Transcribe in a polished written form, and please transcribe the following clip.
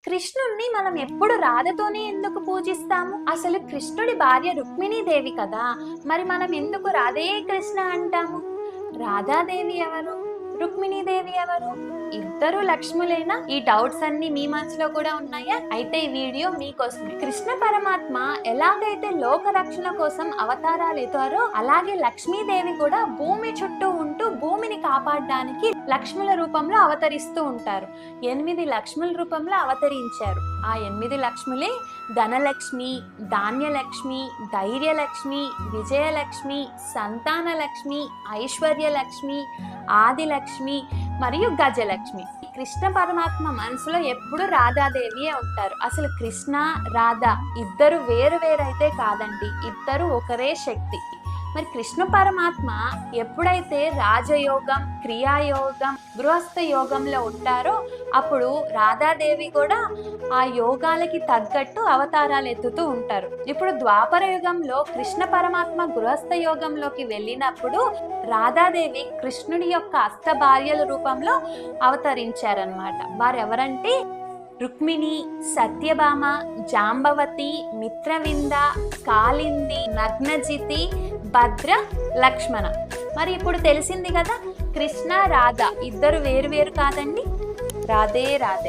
కృష్ణుణ్ణి మనం ఎప్పుడు రాధతోనే ఎందుకు పూజిస్తాము? అసలు కృష్ణుడి భార్య రుక్మిణీదేవి కదా! మరి మనం ఎందుకు రాధే కృష్ణ అంటాము? రాధాదేవి ఎవరు? రుక్మిణీదేవి ఎవరు? ఇద్దరు లక్ష్ములేనా? ఈ డౌట్స్ అన్ని మీ మనసులో కూడా ఉన్నాయా? అయితే ఈ వీడియో మీకోసమే. కృష్ణ పరమాత్మ ఎలాగైతే లోక రక్షణ కోసం అవతారాలు ఎత్తారో అలాగే లక్ష్మీదేవి కూడా భూమి చుట్టూ ఉంటూ భూమిని కాపాడడానికి లక్ష్ముల రూపంలో అవతరిస్తూ ఉంటారు. 8 లక్ష్ముల రూపంలో అవతరించారు. ఆ 8 లక్ష్ములే ధనలక్ష్మి, ధాన్యలక్ష్మి, ధైర్యలక్ష్మి, విజయలక్ష్మి, సంతానలక్ష్మి, ఐశ్వర్యలక్ష్మి, ఆదిలక్ష్మి మరియు గజలక్ష్మి. కృష్ణ పరమాత్మ మనసులో ఎప్పుడు రాధాదేవియే ఉంటారు. అసలు కృష్ణ రాధ ఇద్దరు వేరు వేరైతే కాదండి, ఇద్దరు ఒకరే శక్తి. మరి కృష్ణ పరమాత్మ ఎప్పుడైతే రాజయోగం, క్రియాయోగం, గృహస్థ యోగంలో ఉంటారో అప్పుడు రాధాదేవి కూడా ఆ యోగాలకి తగ్గట్టు అవతారాలు ఎత్తుతూ ఉంటారు. ఇప్పుడు ద్వాపర యుగంలో కృష్ణ పరమాత్మ గృహస్థ యోగంలోకి వెళ్ళినప్పుడు రాధాదేవి కృష్ణుడి యొక్క అష్ట భార్యల రూపంలో అవతరించారనమాట. వారెవరంటే రుక్మిణి, సత్యభామ, జాంబవతి, మిత్రవింద, కాళింది, నగ్నజితి, భద్ర, లక్ష్మణ. మరి ఇప్పుడు తెలిసింది కదా, కృష్ణ రాధ ఇద్దరు వేరు వేరు కాదండి. రాధే రాధే.